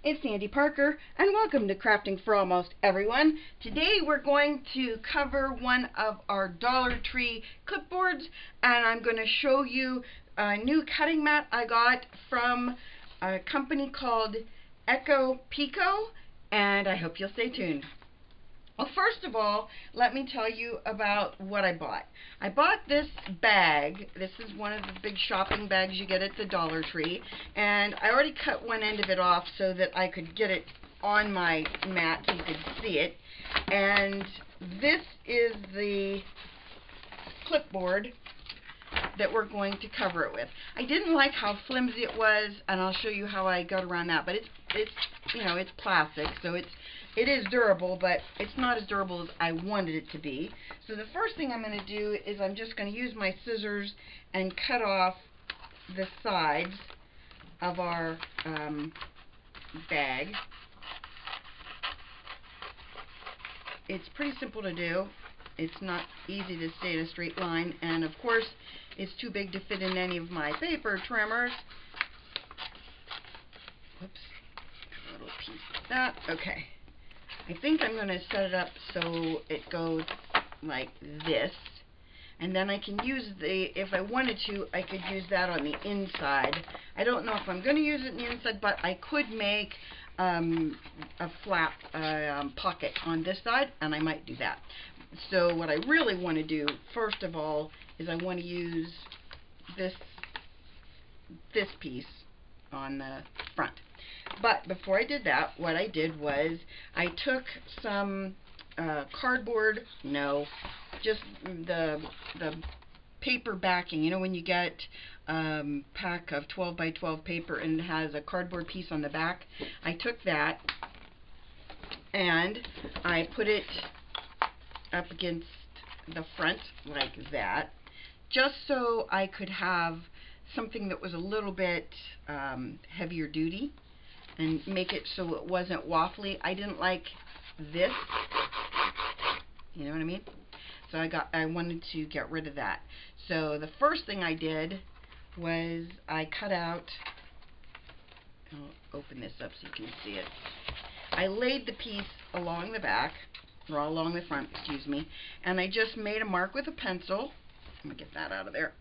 it's Sandy Parker, and welcome to Crafting for Almost Everyone. Today we're going to cover one of our Dollar Tree clipboards, and I'm going to show you a new cutting mat I got from a company called Echo Pico, and I hope you'll stay tuned. Well, first of all, let me tell you about what I bought. I bought this bag. This is one of the big shopping bags you get at the Dollar Tree, and I already cut one end of it off so that I could get it on my mat so you could see it. And this is the clipboard that we're going to cover it with. I didn't like how flimsy it was, and I'll show you how I got around that. But it's you know, it's plastic, so it is durable, but it's not as durable as I wanted it to be. So the first thing I'm going to do is I'm just going to use my scissors and cut off the sides of our bag. It's pretty simple to do. It's not easy to stay in a straight line, and of course it's too big to fit in any of my paper trimmers. Whoops, a little piece like that. Okay. I think I'm going to set it up so it goes like this, and then I can use if I wanted to, I could use that on the inside. I don't know if I'm going to use it on the inside, but I could make a flap pocket on this side, and I might do that. So what I really want to do, first of all, is I want to use this piece on the front. But before I did that, what I did was I took some cardboard, just the paper backing. You know, when you get pack of 12 by 12 paper and it has a cardboard piece on the back, I took that and I put it up against the front like that, just so I could have something that was a little bit heavier duty and make it so it wasn't waffly. I didn't like this, you know what I mean? So I wanted to get rid of that. So the first thing I did was I cut out, I'll open this up so you can see it. I laid the piece along the back, or along the front, excuse me, and I just made a mark with a pencil. I'm going to get that out of there.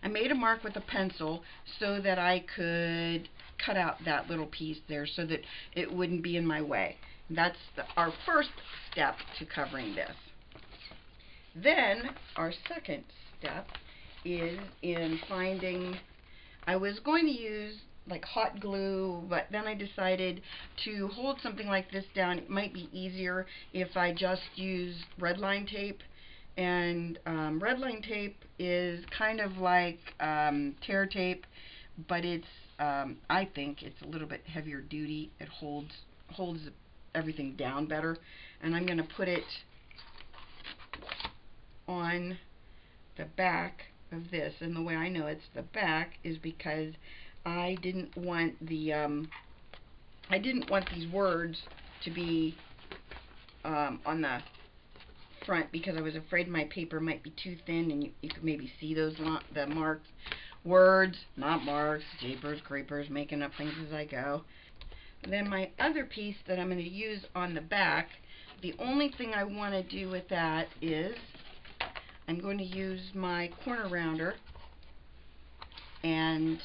I made a mark with a pencil so that I could cut out that little piece there so that it wouldn't be in my way. That's our first step to covering this. Then our second step is in finding, I was going to use like hot glue, but then I decided to hold something like this down. It might be easier if I just use red line tape. And red line tape is kind of like tear tape, but it's I think it's a little bit heavier duty. It holds everything down better. And I'm going to put it on the back of this. And the way I know it's the back is because I didn't want these words to be on the front, because I was afraid my paper might be too thin and you could maybe see those the marks. Words, not marks, japers, creepers, making up things as I go. And then my other piece that I'm going to use on the back, the only thing I want to do with that is I'm going to use my corner rounder, and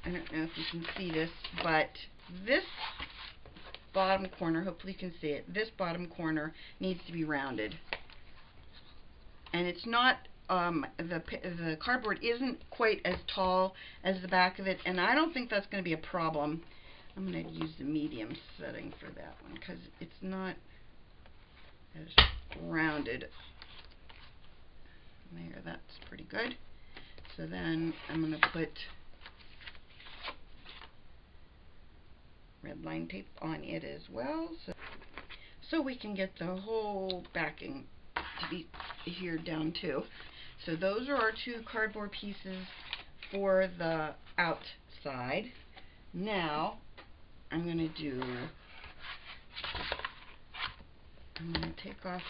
I don't know if you can see this, but this bottom corner, hopefully you can see it, this bottom corner needs to be rounded. And it's not, the cardboard isn't quite as tall as the back of it, and I don't think that's going to be a problem. I'm going to use the medium setting for that one because it's not as rounded. There, that's pretty good. So then I'm going to put red line tape on it as well, so we can get the whole backing to be here down too. So those are our two cardboard pieces for the outside. Now I'm going to take off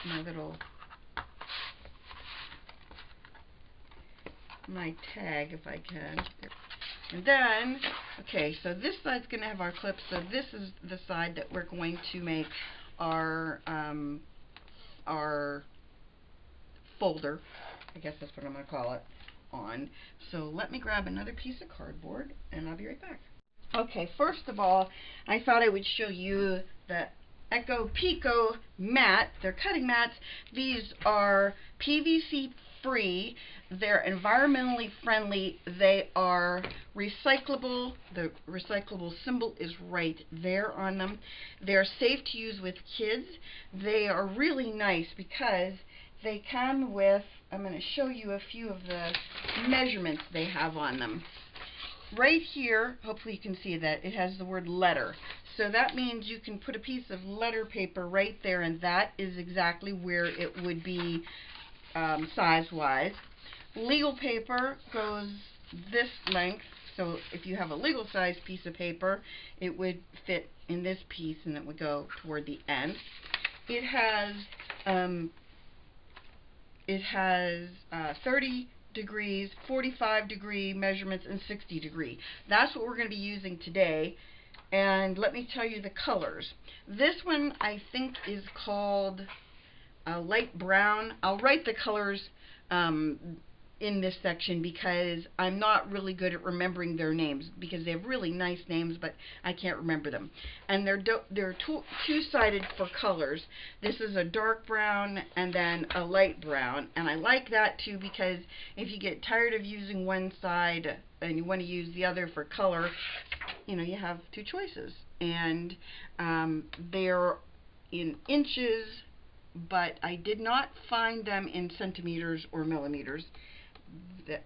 my tag if I can. And then, okay, so this side's going to have our clips, so this is the side that we're going to make our folder, I guess that's what I'm going to call it, on. So let me grab another piece of cardboard and I'll be right back. Okay, first of all, I thought I would show you the Echo Pico mat. They're cutting mats. These are PVC free. They're environmentally friendly. They are recyclable. The recyclable symbol is right there on them. They're safe to use with kids. They are really nice because they come with, I'm going to show you a few of the measurements they have on them. Right here, hopefully you can see that, it has the word letter. So that means you can put a piece of letter paper right there, and that is exactly where it would be size-wise. Legal paper goes this length, so if you have a legal size piece of paper, it would fit in this piece and it would go toward the end. It has 30 degrees, 45 degree measurements, and 60 degree. That's what we're going to be using today. And let me tell you the colors. This one I think is called light brown. I'll write the colors in this section because I'm not really good at remembering their names, because they have really nice names, but I can't remember them. And they're two-sided for colors. This is a dark brown and then a light brown, and I like that too because if you get tired of using one side and you want to use the other for color, you know, you have two choices. And they're in inches, but I did not find them in centimeters or millimeters.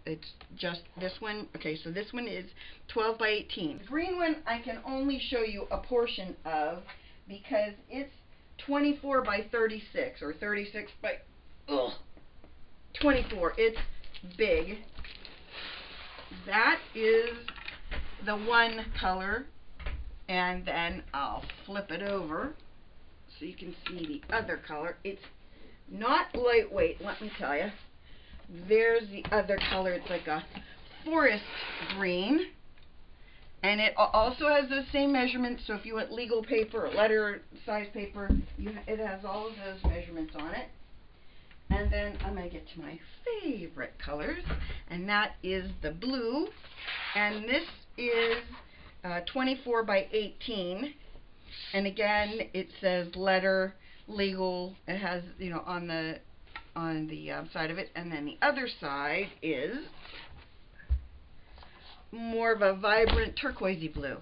It's just this one. Okay, so this one is 12 by 18. The green one I can only show you a portion of because it's 24 by 36 or 36 by 24. It's big. That is the one color, and then I'll flip it over so you can see the other color. It's not lightweight, let me tell you. There's the other color. It's like a forest green, and it also has those same measurements. So if you want legal paper or letter size paper, it has all of those measurements on it. And then I'm going to get to my favorite colors, and that is the blue. And this is 24 by 18. And again, it says letter, legal. It has, you know, on the side of it. And then the other side is more of a vibrant turquoisey blue.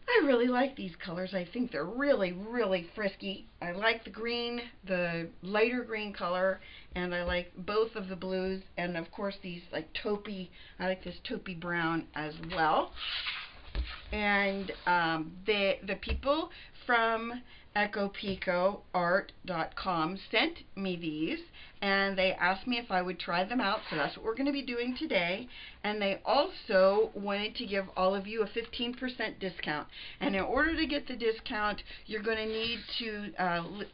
I really like these colors. I think they're really, really frisky. I like the green, the lighter green color, and I like both of the blues, and of course these like taupey, I like this taupey brown as well. And the people from EchoPicoArt.com sent me these, and they asked me if I would try them out, so that's what we're going to be doing today. And they also wanted to give all of you a 15% discount. And in order to get the discount, you're going to need to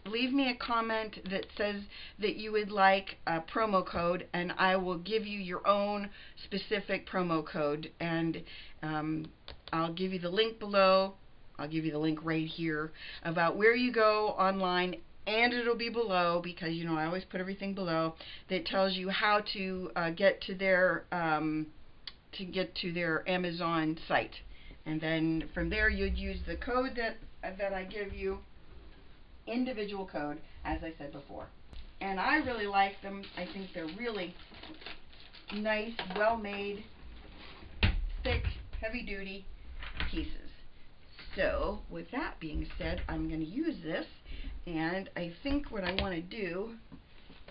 leave me a comment that says that you would like a promo code, and I will give you your own specific promo code. And I'll give you the link below. I'll give you the link right here about where you go online, and it'll be below because, you know, I always put everything below that tells you how to get to their Amazon site. And then from there you'd use the code that I give you, individual code, as I said before. And I really like them. I think they're really nice, well-made, thick, heavy-duty pieces. So, with that being said, I'm going to use this, and I think what I want to do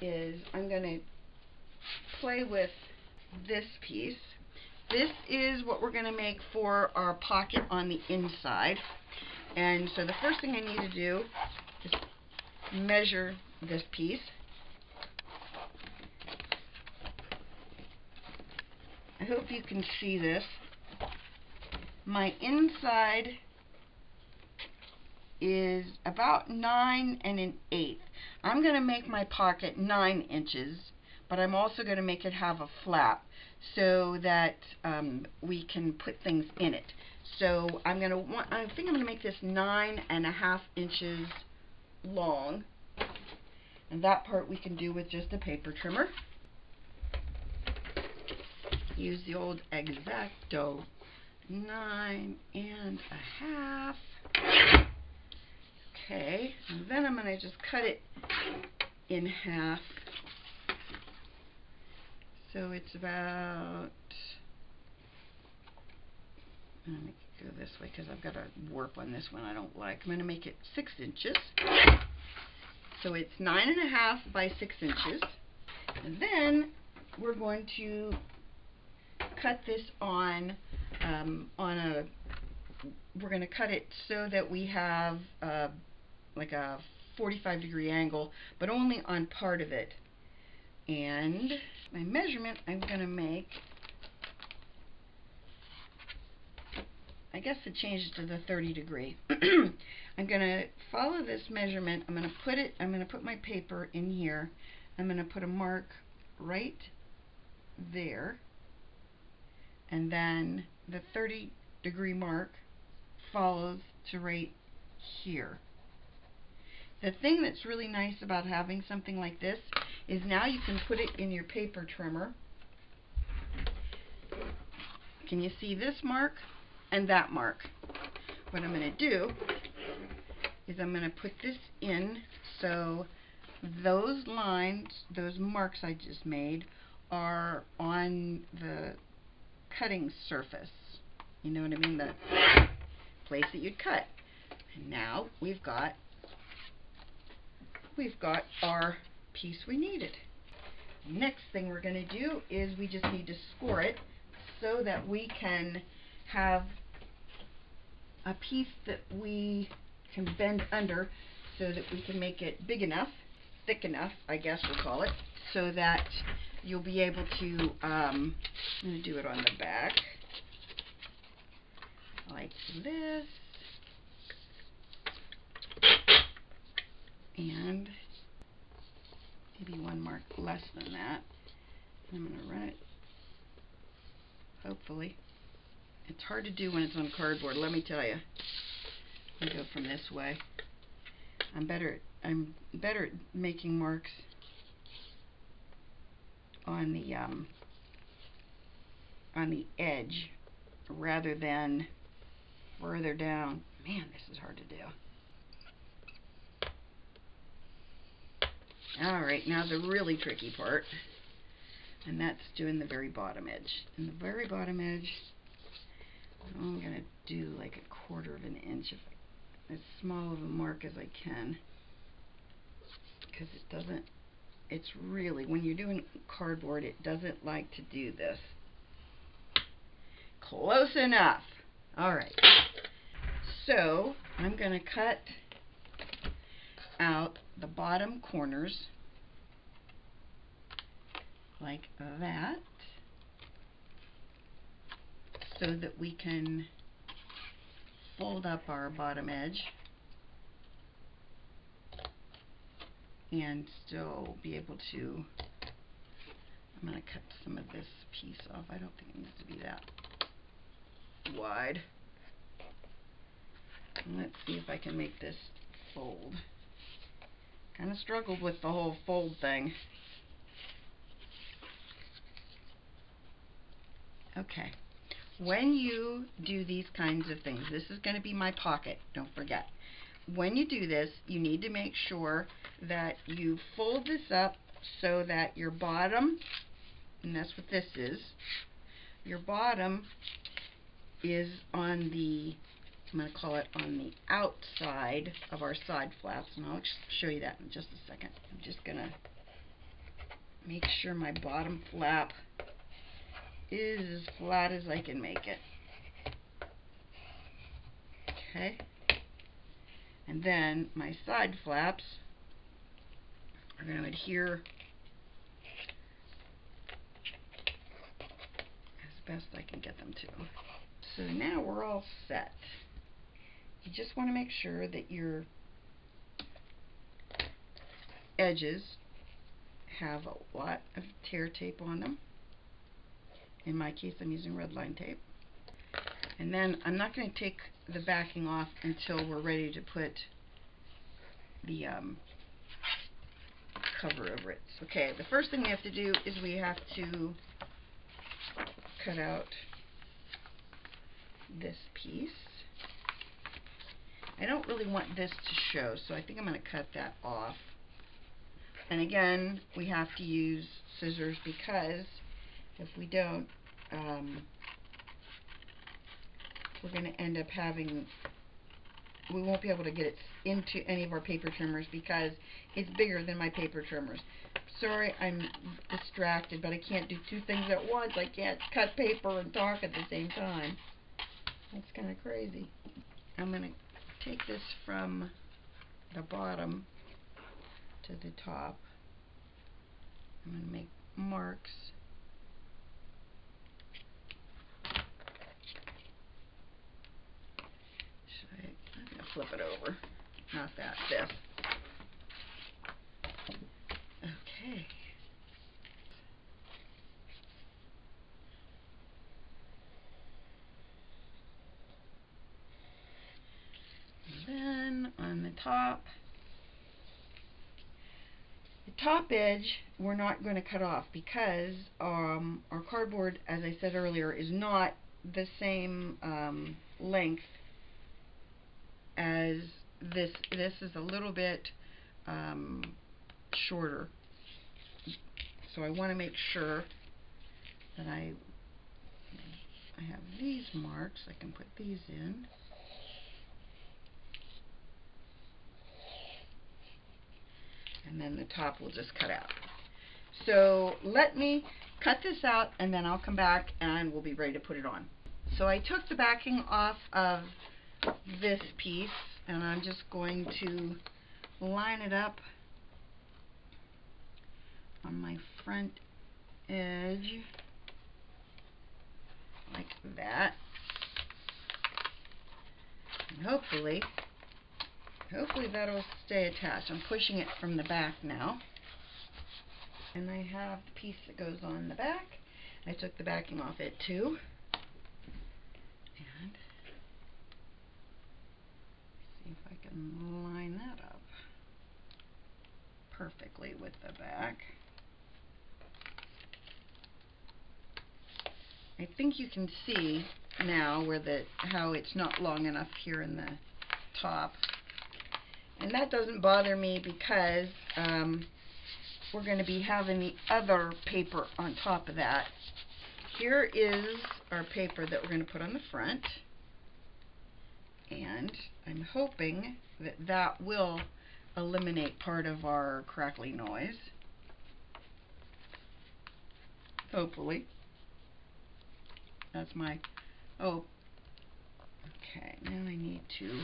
is I'm going to play with this piece. This is what we're going to make for our pocket on the inside. And so the first thing I need to do is measure this piece. I hope you can see this. My inside is about 9 1/8. I'm going to make my pocket 9 inches, but I'm also going to make it have a flap. so that we can put things in it. So I think I'm gonna make this 9.5 inches long, and that part we can do with just a paper trimmer. Use the old X-Acto 9.5. Okay, and then I'm gonna just cut it in half. So it's about, I'm going to go this way because I've got a warp on this one I don't like. I'm going to make it 6 inches. So it's 9.5 by 6 inches. And then we're going to cut this we're going to cut it so that we have like a 45-degree angle, but only on part of it. And my measurement I'm going to make, I guess it changes to the 30-degree. I'm going to follow this measurement. I'm going to put my paper in here. I'm going to put a mark right there, and then the 30-degree mark follows to right here. The thing that's really nice about having something like this is now you can put it in your paper trimmer. Can you see this mark and that mark? What I'm going to do is I'm going to put this in so those lines, those marks I just made, are on the cutting surface. You know what I mean? The place that you'd cut. And now we've got our piece we needed. Next thing we're going to do is we just need to score it so that we can have a piece that we can bend under so that we can make it big enough, thick enough, I guess we'll call it, so that you'll be able to, I'm going to do it on the back like this, and maybe one mark less than that. I'm going to run it, hopefully. It's hard to do when it's on cardboard, let me tell you. Let me go from this way. I'm better at making marks on the edge rather than further down. Man, this is hard to do. Alright, now the really tricky part, and that's doing the very bottom edge. And the very bottom edge, I'm going to do like 1/4 of an inch, as small of a mark as I can, because it's really, when you're doing cardboard, it doesn't like to do this. Close enough. Alright, so I'm going to cut out the bottom corners like that so that we can fold up our bottom edge and still be able to, I'm going to cut some of this piece off. I don't think it needs to be that wide. And let's see if I can make this fold. Kind of struggled with the whole fold thing. Okay. When you do these kinds of things, this is going to be my pocket, don't forget. When you do this, you need to make sure that you fold this up so that your bottom, and that's what this is, your bottom is on the, I'm going to call it on the outside of our side flaps, and I'll show you that in just a second. I'm just going to make sure my bottom flap is as flat as I can make it. Okay. And then my side flaps are going to adhere as best I can get them to. So now we're all set. You just want to make sure that your edges have a lot of tear tape on them. In my case, I'm using red line tape. And then I'm not going to take the backing off until we're ready to put the cover over it. Okay, the first thing we have to do is we have to cut out this piece. I don't really want this to show, so I think I'm going to cut that off. And again, we have to use scissors because if we don't, we're going to end up having, we won't be able to get it into any of our paper trimmers because it's bigger than my paper trimmers. Sorry, I'm distracted, but I can't do two things at once. I can't cut paper and talk at the same time. That's kind of crazy. I'm going to take this from the bottom to the top. I'm going to make marks. I'm going to flip it over. Not that, this. Okay. And then on the top edge, we're not going to cut off because our cardboard, as I said earlier, is not the same length as this. This is a little bit shorter. So I want to make sure that I have these marks. I can put these in. And then the top will just cut out. So let me cut this out and then I'll come back and we'll be ready to put it on. So I took the backing off of this piece and I'm just going to line it up on my front edge like that. And hopefully that'll stay attached. I'm pushing it from the back now. And I have the piece that goes on the back. I took the backing off it too. And see if I can line that up perfectly with the back. I think you can see now where how it's not long enough here in the top. And that doesn't bother me because we're going to be having the other paper on top of that. Here is our paper that we're going to put on the front. And I'm hoping that that will eliminate part of our crackly noise. Hopefully. That's my hope. Okay, now I need to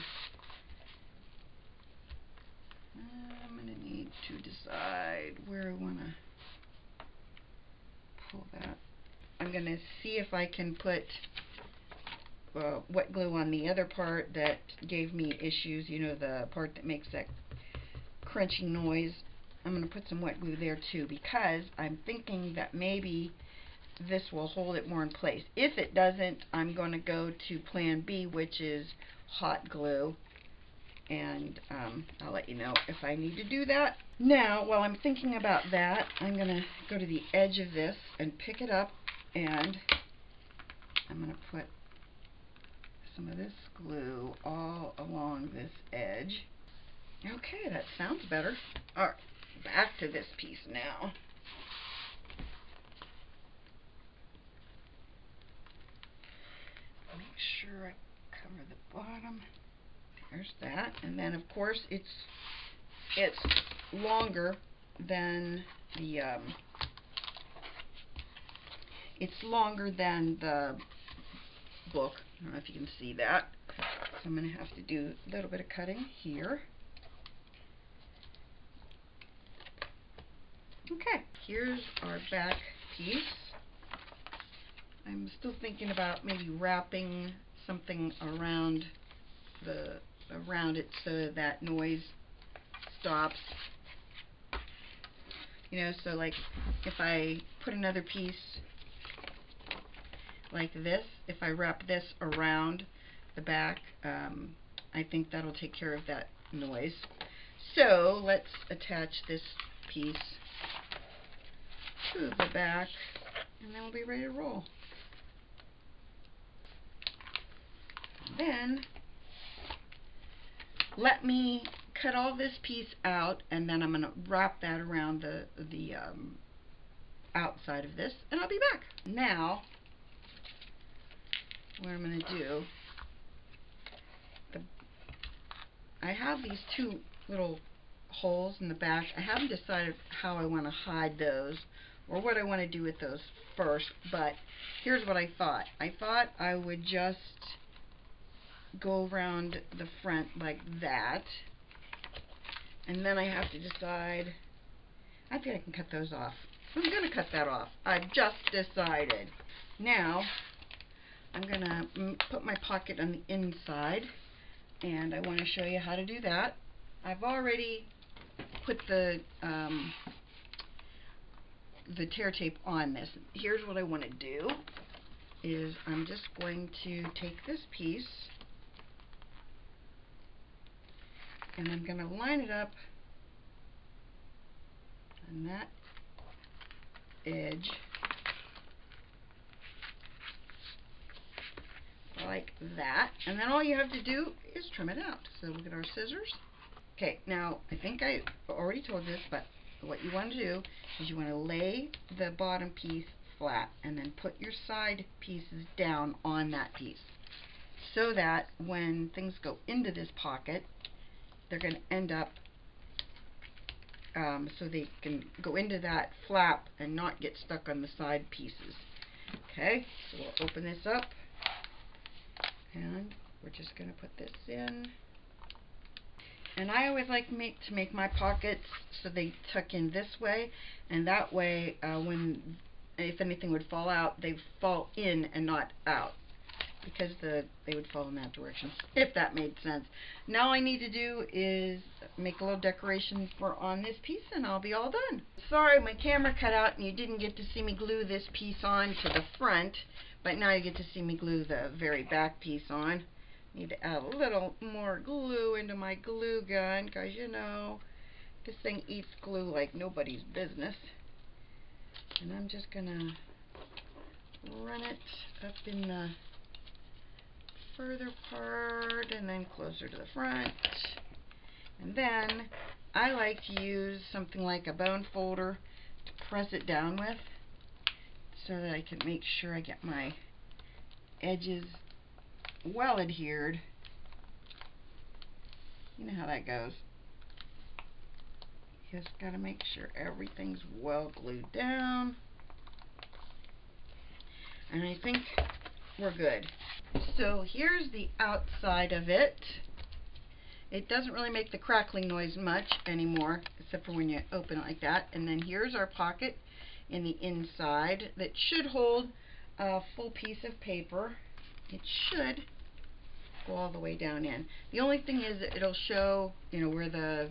I'm going to need to decide where I want to pull that. I'm going to see if I can put wet glue on the other part that gave me issues, you know, the part that makes that crunching noise. I'm going to put some wet glue there too because I'm thinking that maybe this will hold it more in place. If it doesn't, I'm going to go to plan B, which is hot glue. And I'll let you know if I need to do that. Now, while I'm thinking about that, I'm going to go to the edge of this and pick it up, and I'm going to put some of this glue all along this edge. Okay, that sounds better. All right, back to this piece now. Make sure I cover the bottom. There's that, and then of course it's longer than the book. I don't know if you can see that. So I'm going to have to do a little bit of cutting here. Okay, here's our back piece. I'm still thinking about maybe wrapping something around it so that noise stops. You know, so like if I put another piece like this. If I wrap this around the back, I think that'll take care of that noise. So let's attach this piece to the back, and then we'll be ready to roll. Then let me cut all this piece out, and then I'm going to wrap that around the outside of this, and I'll be back. Now, what I'm going to do, I have these two little holes in the back. I haven't decided how I want to hide those or what I want to do with those first, but here's what I thought. I thought I would just go around the front like that, and then I have to decide. I think I can cut those off. I'm going to cut that off. I've just decided. Now I'm going to put my pocket on the inside, and I want to show you how to do that. I've already put the tear tape on this. Here's what I want to do is I'm just going to take this piece, and I'm going to line it up on that edge like that, and then all you have to do is trim it out. So we'll get our scissors. Okay, now I think I already told you this, but what you want to do is you want to lay the bottom piece flat and then put your side pieces down on that piece, so that when things go into this pocket, they're going to end up so they can go into that flap and not get stuck on the side pieces. Okay, so we'll open this up, and we're just going to put this in. And I always like to make my pockets so they tuck in this way, and that way if anything would fall out, they fall in and not out, because they would fall in that direction, if that made sense. Now all I need to do is make a little decoration for on this piece, and I'll be all done. Sorry, my camera cut out and you didn't get to see me glue this piece on to the front, but now you get to see me glue the very back piece on. Need to add a little more glue into my glue gun, because you know, this thing eats glue like nobody's business. And I'm just gonna run it up in the further part and then closer to the front. And then I like to use something like a bone folder to press it down with, so that I can make sure I get my edges well adhered. You know how that goes. Just gotta make sure everything's well glued down. And I think we're good. So here's the outside of it. It doesn't really make the crackling noise much anymore, except for when you open it like that. And then here's our pocket in the inside that should hold a full piece of paper. It should go all the way down in. The only thing is that it'll show, you know, where the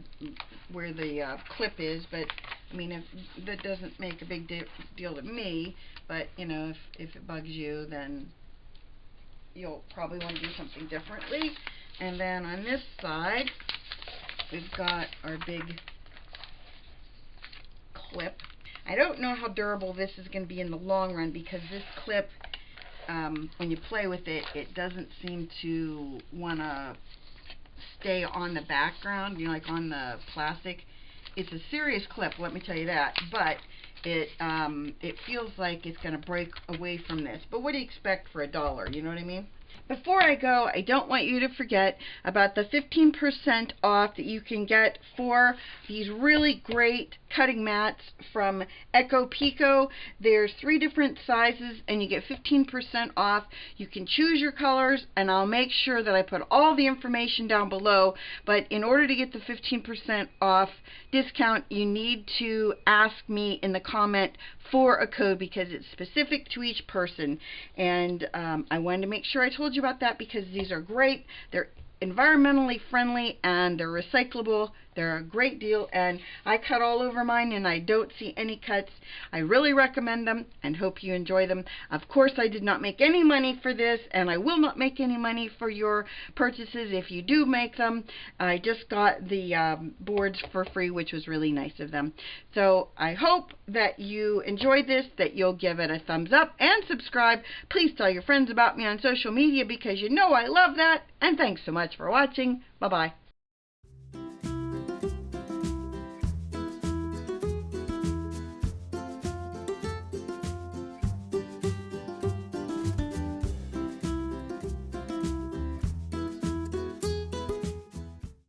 clip is, but I mean, if that doesn't make a big deal to me, but you know, if it bugs you, then you'll probably want to do something differently. And then on this side, we've got our big clip. I don't know how durable this is going to be in the long run, because this clip, when you play with it, it doesn't seem to want to stay on the background, you know, like on the plastic. It's a serious clip, let me tell you that, but it feels like it's going to break away from this. But what do you expect for $1? You know what I mean? Before I go, I don't want you to forget about the 15% off that you can get for these really great cutting mats from Echo Pico. There's 3 different sizes and you get 15% off. You can choose your colors, and I'll make sure that I put all the information down below. But in order to get the 15% off discount, you need to ask me in the comment for a code, because it's specific to each person. And I wanted to make sure I told you about that, because these are great. They're environmentally friendly and they're recyclable They're a great deal, and I cut all over mine and I don't see any cuts. I really recommend them and hope you enjoy them. Of course, I did not make any money for this, and I will not make any money for your purchases if you do make them. I just got the boards for free, which was really nice of them. So I hope that you enjoyed this, that you'll give it a thumbs up and subscribe. Please tell your friends about me on social media because you know I love that. And thanks so much for watching. Bye-bye.